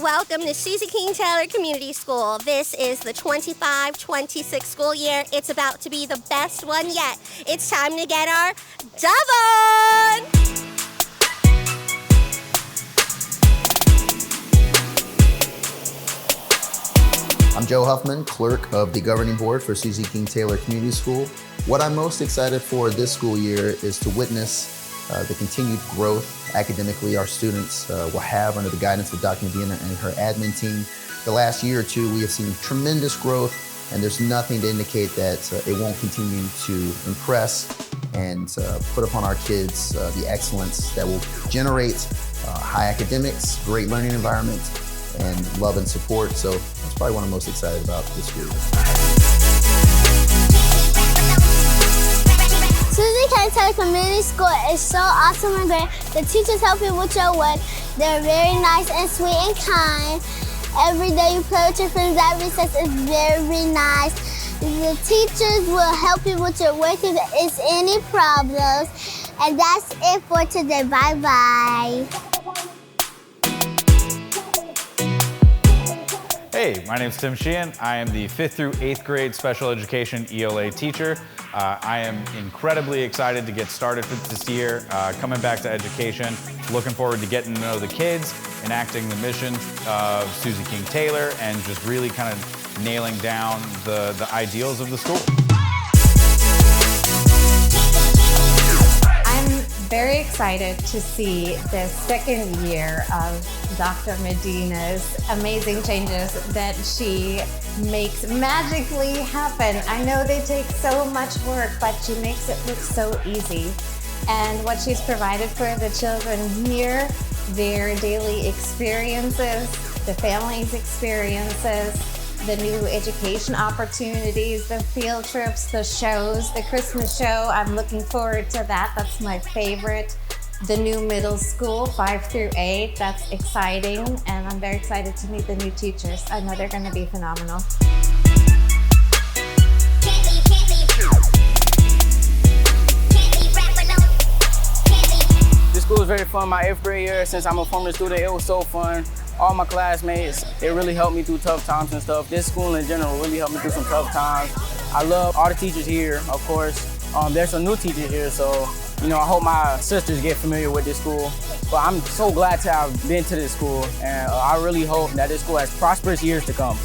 welcome to Susie King Taylor Community School. This is the 25-26 school year. It's about to be the best one yet. It's time to get our dove on! I'm Joe Huffman, clerk of the governing board for Susie King Taylor Community School. What I'm most excited for this school year is to witness the continued growth academically our students will have under the guidance of Dr. Medina and her admin team. The last year or two, we have seen tremendous growth, and there's nothing to indicate that it won't continue to impress and put upon our kids the excellence that will generate high academics, great learning environment, and love and support. So that's probably what I'm most excited about this year. Susie King Taylor Community School is so awesome and great. The teachers help you with your work. They're very nice and sweet and kind. Every day you play with your friends at recess is very nice. The teachers will help you with your work if there's any problems. And that's it for today. Bye-bye. Hey, my name's Tim Sheehan. I am the 5th through 8th grade special education ELA teacher. I am incredibly excited to get started for this year, coming back to education, looking forward to getting to know the kids, enacting the mission of Susie King Taylor, and just really kind of nailing down the ideals of the school. I'm very excited to see the second year of Dr. Medina's amazing changes that she makes magically happen. I know they take so much work, but she makes it look so easy. And what she's provided for the children here, their daily experiences, the family's experiences, the new education opportunities, the field trips, the shows, the Christmas show. I'm looking forward to that. That's my favorite. The new middle school, 5 through 8, that's exciting. And I'm very excited to meet the new teachers. I know they're gonna be phenomenal. This school is very fun. My 8th grade year, since I'm a former student, it was so fun. All my classmates, they really helped me through tough times and stuff. This school in general really helped me through some tough times. I love all the teachers here, of course. There's some new teachers here, so I hope my sisters get familiar with this school. But I'm so glad to have been to this school, and I really hope that this school has prosperous years to come.